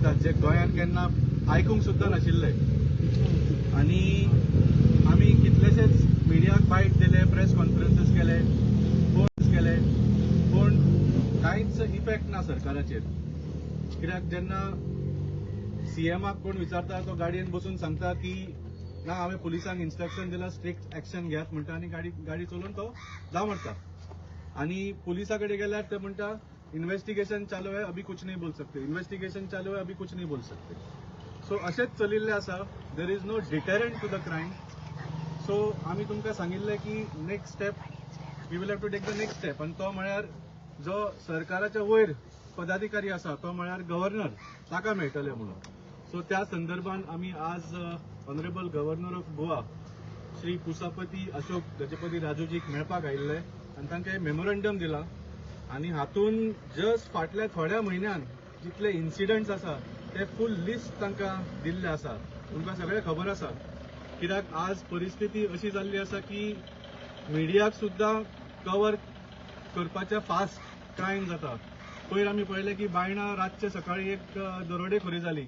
करतात जे गोंयांत केन्ना आयकूंक सुद्दां नाशिल्ले। आणि आमी कितलेशेच मिडियाक बायट दिले, प्रेस कॉन्फरन्सीस केले, फोन्स केले, पूण कांयच इफेक्ट ना सरकाराचेर। कित्याक जेन्ना सीएमाक कोण विचारता तो गाडयेन बसून सांगता की ना हांवें पुलिसांक इन्स्ट्रक्शन दिला स्ट्रिक्ट एक्शन घेयात म्हणटा आनी गाडी चलोवन तो धांव मारता। आणि पुलिसा कडेन गेल्यार ते म्हणटा इन्व्हेस्टिगेशन चालू है, अभी कुछ नहीं बोल सकते, इन्व्हेस्टिगेशन चालू है, अभी कुछ नहीं बोल सकते। सो अशेंच चलिल्ले आसा। There is no deterrent to the crime. So आमी तुमकां सांगिल्ले की next step we will have to take the next step, आनी तो म्हळ्यार जो सरकाराच्या वयर पदाधिकारी आसा तो म्हळ्यार गव्हर्नर ताका मेळटले म्हणून। सो त्या संदर्भात आमी आज honourable governor of Goa Shri Kusapati Ashok Gajapati राजूजीक मेळपाक आयिल्ले आनी तांकां एक मेमोरंडम दिला। आणि हातून जस्ट फाटल्या थोड्या म्हयन्यान जितले इन्सिडंट्स आसा ते फूल लिस्ट तांकां दिल्ले आसा। तुमकां सगळें खबर आसा कित्याक आज परिस्थिती अशी जाल्ली आसा की मिडियाक सुद्दां कवर करपाचें फास्ट क्रायम जाता। पयर आमी पळयलें की बायणां रातचे सकाळी एक दरोडेखोरी जाली,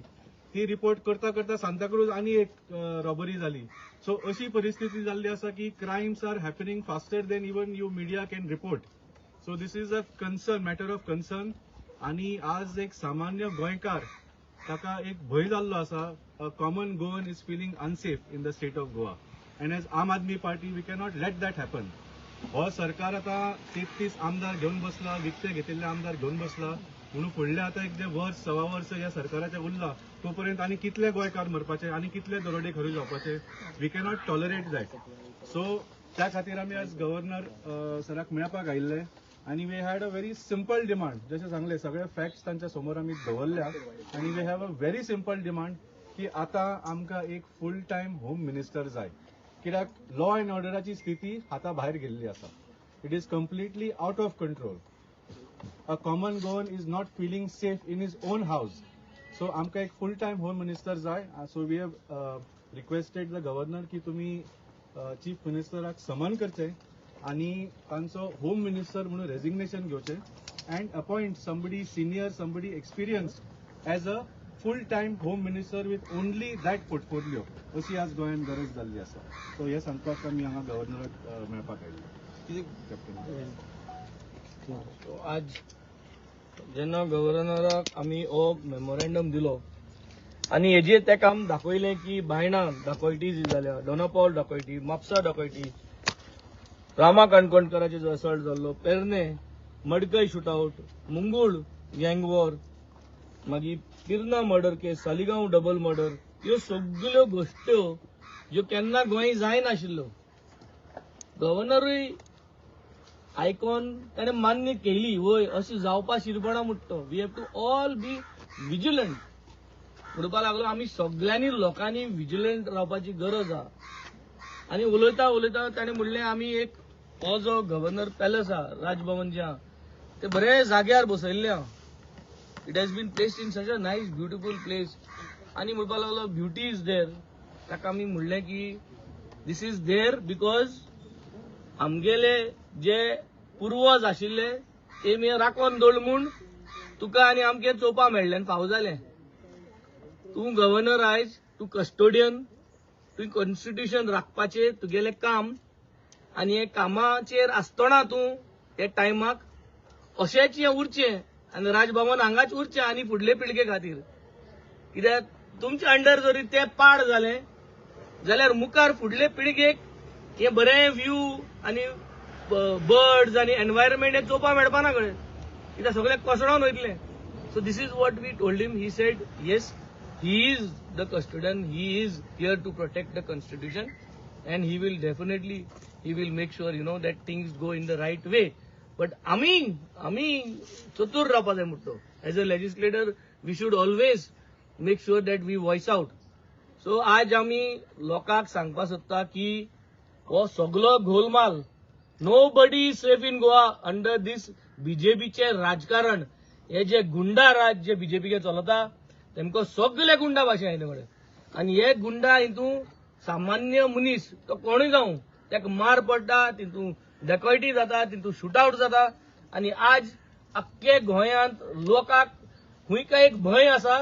ती रिपोर्ट करता करता सांताक्रूज आनी एक रॉबरी जाली। सो अशी परिस्थिती जाल्ली आसा की crimes are happening faster than even you media can report. So this is a concern, matter of concern. आणि आज एक सामान्य गोंयकार ताका एक भंय जाल्लो आसा। A common Goan is feeling unsafe in the state of Goa and as Aam Aadmi Party we cannot let that happen. हो सरकार आता 33 आमदार घेवन बसला, विकते घेतिल्ले आमदार घेवन बसला म्हणून फुडले आता एक जे वर्स सवा वर्स ह्या सरकाराचे उरला तोपर्यंत आनी कितले गोंयकार मरपाचे आनी कितले दरोडेखोरी जावपाचे। We cannot tolerate that. So त्या खातीर आमी आज गव्हर्नर सराक मेळपाक आयिल्ले आणि we had a very simple demand. जशें सांगले सगळे फॅक्ट्स तांच्या समोर आमी दवरल्या आणि we have a very simple demand की आता आमकां एक फूल टायम होम मिनिस्टर जाय। कित्याक लॉ अँड ऑर्डराची स्थिती हाता भायर गेल्ली आसा। It is completely out of control. A common Goan is not feeling safe in his own house. So आमकां एक फूल टायम होम मिनिस्टर जाय। So we have requested the governor की तुमी चीफ मिनिस्टराक समन करचे आणि तांचो होम मिनिस्टर म्हणून रेजिग्नेशन घेवचे and appoint somebody senior, somebody experienced as a full time home minister with only that portfolio अशी आज गोंयांत गरज जाल्ली आसा। सो हे सांगपाक आमी हांगा गव्हर्नराक मेळपाक आयिल्ले। कॅप्टन आज जेन्ना गव्हर्नराक आमी हो मेमोरंडम दिलो आणि हेजेर तेका आमी दाखयलें की बायणां दाखोयटी जी जाल्या, डोनापावल दाखोयटी, म्हापसा दाखोयटी, रामा काणकोणकराचे जो असॉल्ट जाल्लो, पेरने मडकय शूटआउट, मुंगूळ गँग वॉर, मागीर किर्ना मर्डर केस, सालिगांव डबल मर्डर, ह्यो सगळ्यो गोश्ट्यो ज्यो केन्ना गोंय जाय नाशिल्ल्यो गव्हर्नरूय आयकोन ताणें मान्य केली। वय अशी जावपा शिरपणा म्हणटा we have to all be vigilant म्हणपाक लागलो। आमी सगळ्यांनी लोकांनी विजिलंट रावपाची गरज आहा। आणि उलयता उलयता ताणें म्हणलें आमी एक हो जो गव्हर्नर पॅलस आहा राजभवन जे आहा ते बरे जाग्यार बसयल्ले आहा। It has been placed in such a nice beautiful place आणि म्हणपाक लागलो ब्युटी इज देर। ताका आमी म्हणलें की दीस इज देर बिकॉज आमगेले जे पुर्वज आशिल्ले तेमी राखोन दवरले म्हूण तुका आनी आमके चोवपा मेळ्ळें आनी फावो जालें। तूं गव्हर्नर आयज, तूं कस्टोडियन, तूं कॉन्स्टिट्यूशन राखपाचें तुगेलें काम आनी हे कामाचेर आसतना तूं हे टायमाक अशेंच हें उरचें आनी राजभवन हांगाच उरचें आनी फुडले पिळगे खातीर। कित्याक तुमचे अंडर जरी तें पाड जालें जाल्यार मुखार फुडले पिळगेक हे बरें व्यू आनी बर्ड्स आनी एनवायरमेंट हे चोवपा मेळपा ना कळ्ळें, कित्याक सगळे कोसळोन वयतले। So this is what we told him. He said yes he is the custodian, he is here to protect the constitution and he will definitely make sure that things go in the right way. But ami chatur रावपा जाय म्हणटो। As a legislator we should always make sure that we voice out. So आज आमी लोकांक सांगपा सोदता की हो सगळो गोलमाल nobody is safe in Goa under this बीजेपीचे राजकारण। हे जे गुंडा राज जे बीजेपीचे चलता तेमकां सगळे गुंडा भाशे आयले कडेन आनी हे गुंडा हितून सामान्य मनीस तो कोणूय जावं ताका मार पडटा, तितून डकैती जाता, तितून शूटआउट जाता आनी आज अख्खे गोंयांत लोकांक हुंयका एक भंय आसा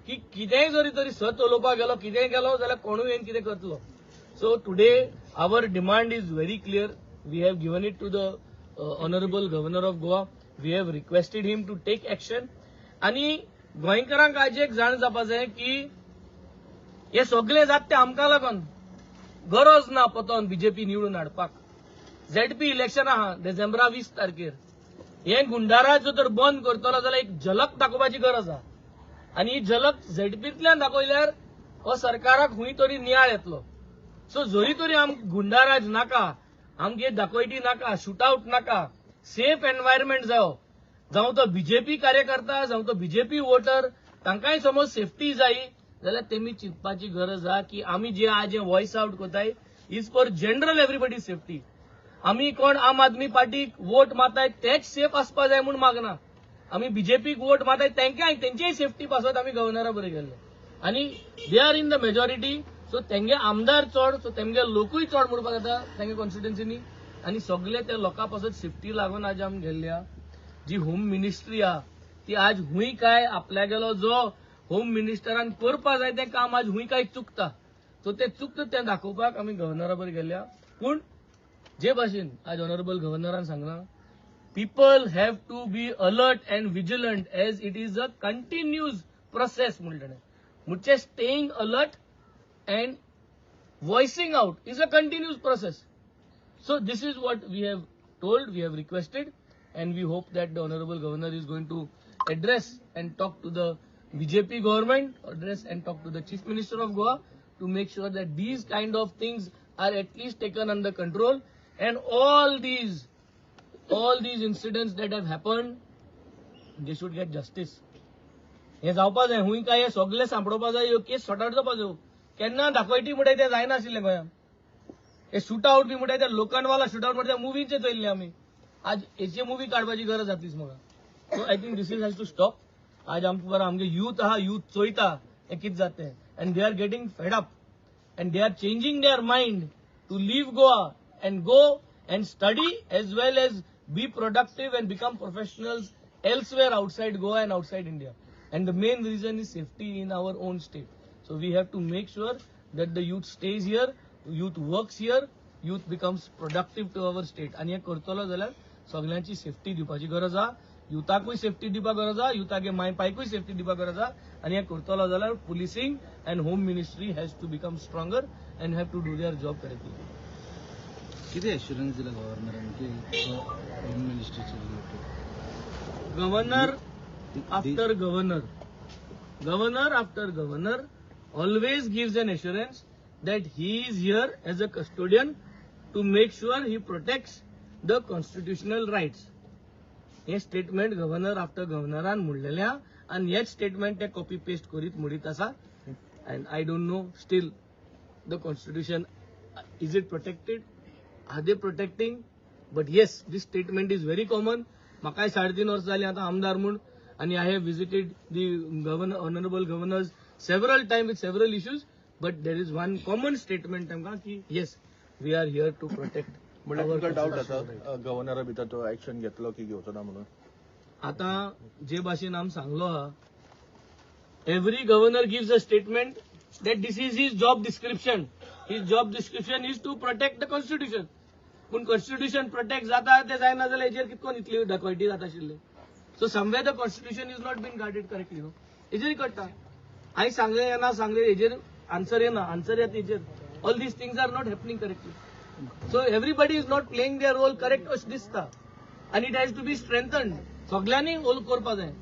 की कितेंय जरी तरी सत उलोवपाक गेलो कितेंय केलो जाल्यार कोणूय येवन कितें करतलो. So today our demand is very clear. We have given it to the honourable governor of Goa. We have requested him to take action. आणि गोंयकारांक आज एक जाण जावपा जाय की हे सगळे जात ते आमकां लागून. गरज ना पोतोन बीजेपी निवडून हाडपाक. झेडपी इलेक्शन आहा डिसेंबरा 20 तारखेर. हे गुंडाराज जर तर बंद करतलो जाल्यार एक झलक दाखोवपाची गरज आहा. आणि ही झलक झेडपींतल्यान दाखयल्यार हो सरकाराक खंय तरी नियाळ येतलो. सो जरी तरी आमकां गुंडाराज नाका, आमगे दाखयटी नाका, शूटआउट नाका, सेफ एनवायरमेंट जावो. जावं तो बीजेपी कार्यकर्ता जावं तो बीजेपी वोटर तांकांय समज सेफ्टी जायी जाल्यार तेमी चिंतपाची गरज आहा की आमी जे आज व्हॉइस आउट कोताय is for general everybody safety. आमी कोण आम आदमी पार्टीक वोट माताय तेच सेफ आसपा जाय म्हूण मागना. आमी बीजेपीक वोट माताय तेंच्याय सेफ्टी पासत आमी गव्हर्नरा बरें गेल्ले. आनी they are in the majority. So तेंगे आमदार चड, सो तेंगे लोकूय चड म्हणपाक येता तेंगे कॉन्स्टिट्युएन्सीनी. आनी सगळे ते लोकां पासत सेफ्टी लागून आज आमी गेल्ल्या. जी होम मिनिस्ट्री आहा ती आज हुंय काय आपल्यागेलो जो होम मिनिस्टरान करपा जाय तें काम आज हुंय काय चुकता. सो ते चुकता तें दाखोवपाक आमी गव्हर्नरा बरें गेल्ल्या. पूण जे भाशेन आज ऑनरेबल गव्हर्नरान सांगला, people have to be alert and vigilant as it is a continues process म्हणलें ताणें. म्हणजे staying alert and voicing out is a continues process. So this is what we have told, we have requested, and we hope that the Honorable Governor is going to address and talk to the BJP government, address and talk to the Chief Minister of Goa to make sure that these kind of things are at least taken under control, and all these incidents that have happened, they should get justice. हे जावपा जाय, हुंय काय हे सगळे सांपडोवपा जाय, ह्यो केस sort out जावपा जाय. केन्ना दाखयटी म्हणटाय ते जायनाशिल्ले गोंयांत. हे शूटआउट बी म्हणटाय ते लोकांवाला शूटआउट म्हणटा मुवीचे चयल्ले आमी. आज हेची मुवी काडपाची गरज जातलीच म्हाका. So I think this is has to stop. आज आमगे यूथ आहा, यूथ चोयता हे कितें जाता and they are getting fed up and they are changing their mind to leave Goa and go and study as well as be productive and become professionals elsewhere outside Goa and outside India. And the main reason is safety in our own state. So we have to make sure that the youth stays here, youth works here, youth becomes productive to our state. आणि हे करतलो जाल्यार सगळ्यांची safety दिवपाची गरज आहा. युथाकूय safety दिवपाक गरज आहा, युथागे माय पायकूय सेफ्टी दिवपाक गरज आहा. आणि हे करतलो जाल्यार policing and home ministry has to become stronger and have to do their job correctly. किती एश्युरन्स दिला गव्हर्नरान की होम मिनिस्ट्रीचे related? Governor after governor always gives an assurance that he is here as a custodian to make sure he protects the constitutional rights. हे statement governor after गव्हर्नरान म्हणलेल्या आणि हेच स्टेटमेंट ते कॉपी पेस्ट करीत म्हणीत आसा. And I don't know still the constitution is it protected, are they protecting? But yes, this statement is very common. म्हाकाय 3.5 वर्सां जालीं आतां आमदार म्हूण, आणि I have visited the honourable governors several time with several issues. But there is one common statement तांकां की yes we are here to protect. म्हणजे डाऊट आसा गव्हर्नरा भितर तो ऍक्शन घेतलो की घेवचो ना म्हणून? आता जे भाशेन आमी सांगलो आहा, every governor gives a statement that this is his job description. His job description is to protect the constitution. पूण कॉन्स्टिट्यूशन प्रोटेक्ट जाता ते जायना जाल्यार हेजेर कितकोन इतली दाखयटी जाता आशिल्ली. So some way the constitution is not been guarded correctly. नो हेजेर कळटा. हांवें सांगलें येना सांगलें हेजेर आन्सर येना, आन्सर येता हेजेर. All these things are not happening correctly. So everybody is not playing their role correct अशें दिसता. आनी it has to be strengthened. सगळ्यांनी होल करपा जाय.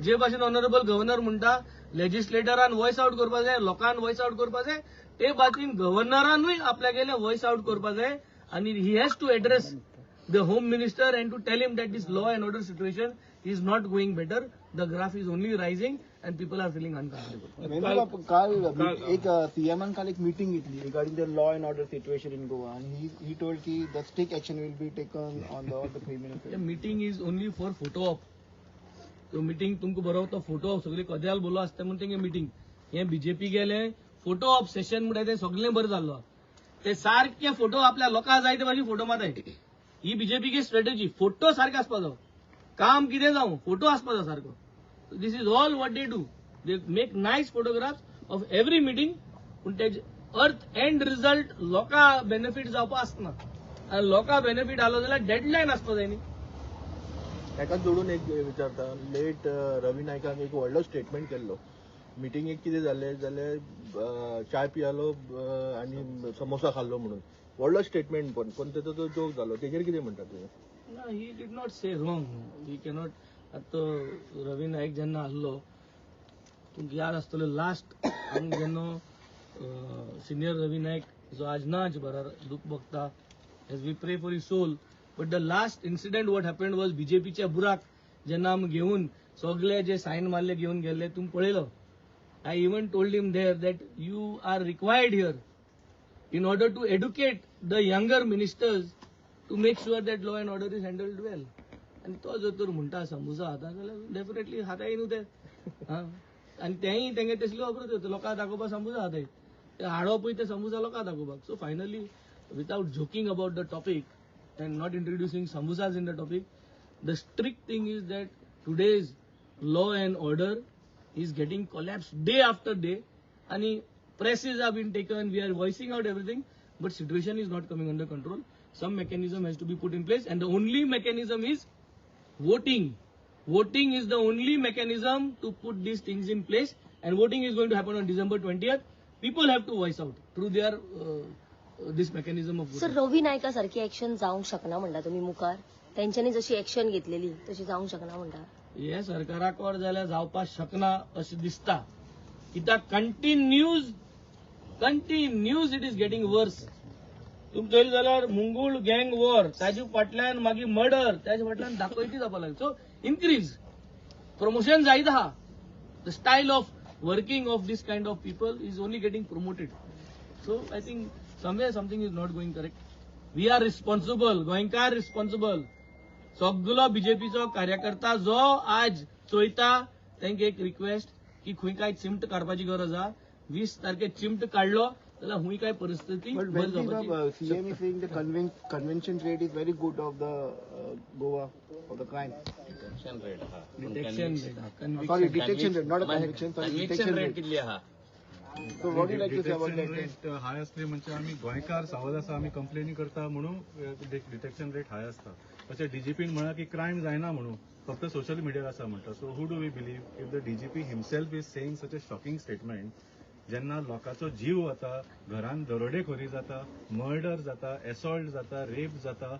जे भाशेन ऑनरेबल गव्हर्नर म्हणटा लेजिस्लेटरान व्हॉइस आउट करपा जाय, लोकांन व्हॉइस आउट करपा जाय, ते भाशेन गव्हर्नरानूय आपल्या गेले व्हॉइस आउट करपा जाय. And he has to address the home minister and to tell him that this law and order situation is not going better. The graph is only rising and people are feeling uncomfortable. काल एक सीएमन काल एक meeting घेतली regarding the law and order situation in Goa आणि he told की the strict action will be taken on the criminal. The meeting is only for photo op. तो meeting तुमको बरो तो फोटो ऑफ सगळे कद्याल बोलो आसता म्हणून तेंगे मीटिंग हे बीजेपी गेले फोटो ऑफ सेशन म्हणटा ते सगळे बरें जाल्लो. ते सारखे फोटो आपल्या लोकांक जाय ते भाशेन फोटो माताय. ही बीजेपीची स्ट्रॅटेजी. फोटो सारखे आसपा जावो, काम कितें जावं फोटो आसपा जाय सारको. This is all what they do. They make nice photographs of every meeting पूण तेजे अर्थ एंड रिझल्ट लोकां बेनिफीट जावपा आसना आनी लोकां बेनिफीट आलो जाल्यार डेडलायन आसपा जाय न्ही. ताका जोडून एक विचारता, लेट रवी नायकान एक व्हडलो स्टेटमेंट केल्लो, मिटिंगेक कितें जालें जाल्यार चाय पियालो आनी समोसा खाल्लो म्हणून व्हडलो स्टेटमेंट पण तेचो तो जोक जालो, तेजेर कितें म्हणटा तुवें? No, he did not say wrong. He cannot. आता रवी नाईक जेन्ना आसलो तुमकां याद आसतलो लास्ट आमी जेन्ना सिनियर रवी नाईक जो आज नाच बरा दुख भोगता as we pray for his soul, but the last incident what happened was बीजेपीच्या बुराक जेन्ना आमी घेवन सगळे जे सायन मारले घेवन गेल्ले तुमी पळयलो. I even told him there that you are required here in order to educate the younger ministers to make sure that law and order is handled well. आणि तो जर तर म्हणटा समोसा खाता जाल्यार डेफिनेटली हाताय न्हू ते आनी तेंय तेंगे तसली खबर करता लोकांक दाखोवपाक समोसा हाताय ते हाडोपूय ते समोसा लोकांक दाखोवपाक. So finally without joking about the topic and not introducing samosas in the topic, the strict thing is that today's law and order is getting collapse day after day आणि presses have been taken, we are voicing out everything, but situation is not coming under control. Some mechanism has to be put in place, and the only mechanism is voting. Voting is the only mechanism to put these things in place, and voting is going to happen on December 20th. People have to voice out through their this mechanism of voting. Sir Ravi नायकासारखी action जावंक शकना म्हणटा तुमी मुखार, त्यांच्यानी जशी action घेतलेली तशी जावंक शकना म्हणटा. हे सरकाराक वर जाल्यार जावपाक शकना अशें दिसता. कित्याक continues it is getting worse. तुमी चोयलें जाल्यार मुंगूळ गँग वॉर ताजे फाटल्यान मागीर मर्डर ताजे फाटल्यान दाखोयती जावपा लागली. सो इन्क्रीज प्रमोशन जायत आहा. The style of working of this kind of people is only getting promoted. So I think somewhere something is not going correct. We are responsible, गोंयकार रिस्पॉन्सिबल. सगलो बीजेपीचो कार्यकर्ता जो आज चोयता तांकां एक रिक्वेस्ट की खंय काय चिमट काडपाची गरज आहा. 20 तारखेक चिमट काडलो जाल्यार हुंय काय परिस्थिती But बरी when जावपाची. the CM is saying the convention rate is very good of the Goa of the crime. Detection Sorry, conviction detection rate, not a conviction. Sorry, detection rate. So what do you like to say about that? Rate high असली म्हणजे आम्ही गोंयकार सावध आसा, आम्ही कंप्लेनी करता म्हणून detection rate हाय असता. तशें डीजीपीन म्हणा की क्रायम जायना म्हणून फक्त सोशल मिडियार आसा म्हणटा. So who do we believe if the DGP himself is saying such a shocking statement, जेन्ना लोकांचो जीव वता, घरान दरोडेखोरी जाता, मर्डर जाता, एसॉल्ट जाता, रेप जाता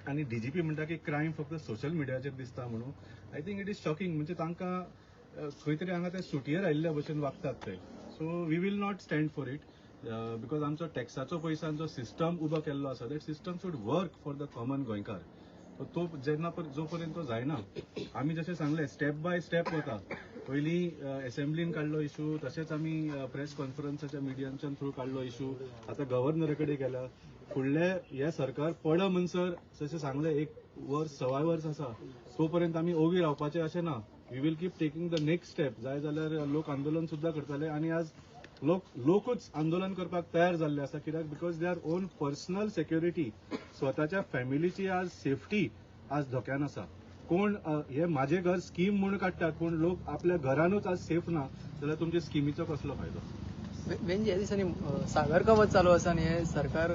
आणि डीजीपी म्हणटा की क्रायम फक्त सोशल मिडियाचेर दिसता म्हणून. I think it is shocking. म्हणजे तांकां खंय तरी हांगा ते सुटयेर आयिल्ल्या भशेन वागतात ते. So we will not stand for it because आमचो टॅक्साचो पयसांचो सिस्टम उबो केल्लो आसा. That system should work for the common गोंयकार. तो जेन्ना जो पर्यंत तो जायना, आमी जशें सांगलें स्टेप बाय स्टेप वता. पयलीं असेंब्लीन काडलो इशू, तशेंच आमी प्रेस कॉन्फरन्साच्या मिडियांच्या थ्रू काडलो इशू, आतां गव्हर्नरा कडेन गेला. फुडले हे सरकार पडा म्हणसर जशें सांगलें 1 वर्स 2 वर्स आसा तो पर्यंत आमी ओगी रावपाचें अशें ना. We will keep taking the next step. जाय जाल्यार लोक आंदोलन सुद्दां करतले आणि आज लोकूच आंदोलन करपाक तयार जाल्ले आसा. कित्याक because they our own personal security, स्वताच्या फॅमिलीची आज सेफ्टी आज धोक्यान आसा. कोण हे माझे घर स्कीम म्हणून काडटात पूण लोक आपल्या घरानूच आज सेफ ना जाल्यार तुमच्या स्किमीचो कसलो फायदो? म्हणजे ह्या दिसांनी सागर कवच चालू आसा आनी हे सरकार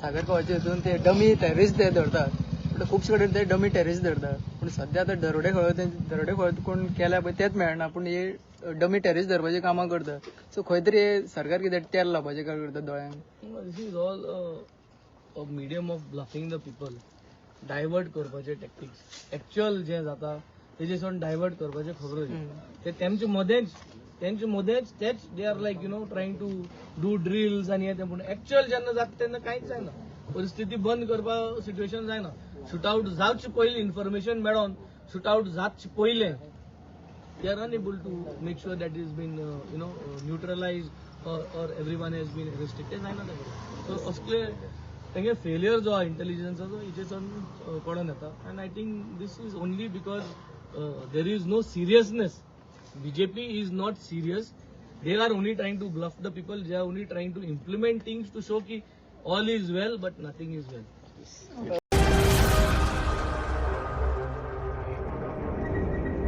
सागर कवचाचे हितून ते डमी टेररिस्ट ते धरतात. पण खुबशे कडेन ते डमी टेररिस्ट धरतात. पूण सध्या आतां दरोडेखोर कोण केल्या पळय तेच मेळना, पूण हे डमी टेररिस्ट धरपाची कामां करता. सो खंय तरी सरकार कितें तेल लावपाचें काम करता दोळ्यांक. This is all a medium of bluffing the people, divert करपाचे टॅक्टिक्स. एक्च्युअल जे जाता तेजे सोडून डायवर्ट करपाचे खबर ते तेंचे मदेंच तेच they are like trying to do drills आनी हे पूण एक्च्युअल जेन्ना जाता तेन्ना कांयच जायना. परिस्थिती बंद करपा सिच्युएशन जायना. शूटआउट जावचे पयलीं इन्फॉर्मेशन मेळोन शूटआउट जावचे पयलें they are unable to make sure that it has been neutralized or everyone has been arrested. ते जायना तें. सो असले तेंगे फेलियर जो आहा इंटेलिजन्साचो हेचे सावन कळोन येता. And I think these is only because there is no seriousness. BJP is not serious. they are only trying to bluff the people. They are only trying to implement things to show ki all is well but nothing is well.